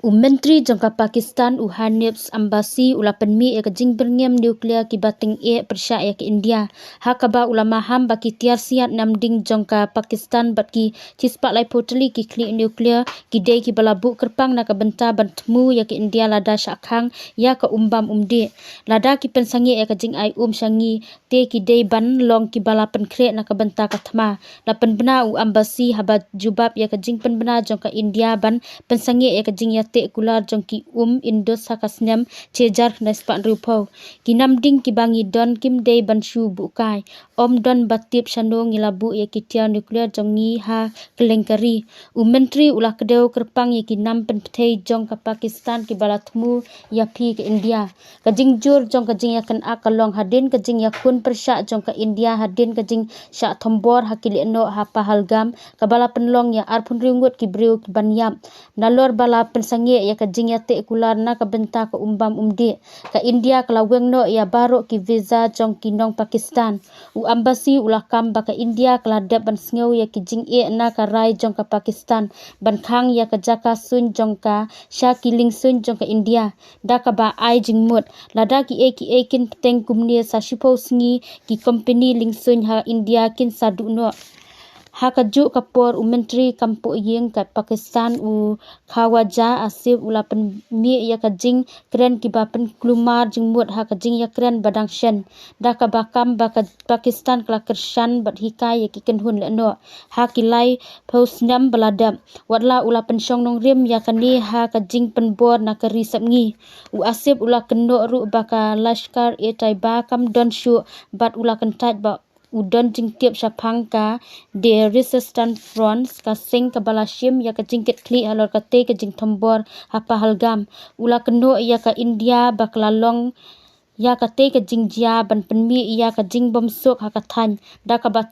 Menteri jangka Pakistan Hanif's ambasi ula penmi ke jing Byrngem nuklear ki bating persya ke India. Hakaba ulama ham baki tiar siat Namding jangka Pakistan batki cispak lai poteli ki klik nuklear ki dei ki balabu kerpang nak benta bantmu ke India lada Shah Khang ya ke umbam umde. Lada ki pensangi ke jing ai syangi te ki dei ban long ki bala penkre nak benta katma. La penbena ambasi haba jubab ya ke jing penbena jangka India ban pensangi ke jing ya te kular jongki Indos hakasnem cejar nespak rupau ki Namding ki bangi don kim dei banshu bukai don batip shanong ilabu ya kitia nuklear jongi ha kelengkari menteri ulah kedeu kerpang ya ki nam penpetei jong ke Pakistan ki balatmu ya pi ke India ka jing jur jong ka jing ya kan akalong hadin ka jing ya kun persya jong ke India hadin ka jing syak thombor hakili no ha Pahalgam ka bala penlong ya arpun ringut ki briu ki banyap nalor bala pensangi ya ka jing ya te kular na ka benta ka umbam umde ka India ka laweng no ya baro ki visa jong ki nong Pakistan ambasi ulah kam ba ka India ka ladap ban sngeu ya ki jing na ka rai jong ka Pakistan ban Khang ya ka jaka sun jong ka Shah ki ling sun jong ka India da ka ba ai jing mut lada ki kin peteng kumni sa shipo sngi ki company ling sun ha India kin sadu no hakaju kapor menteri kampo yeng kat Pakistan khawaja asif ula penmi ya ka jing kren ki ba pen klumar jing mut ha ka jing ya kren badang shen da ka bakam ba ka Pakistan kala kershan bat hikai ya ki ken hun le no ha ki lai posnam baladam watla ula pensyong nong rim ya ka ni ha ka jing penbor na ka risap ngi asif ula keno ru ba ka lashkar taiba kam don shu bat ula kentat ba udon jing tiap syapang ka de resistance front ka sing ka balashim ya ka jingket kli halor ka te ka jing thombor ha Pahalgam ula keno ya ka India baklalong ya ka te ka jing jia ban penmi ya ka jing bomsok ha ka than da ka ba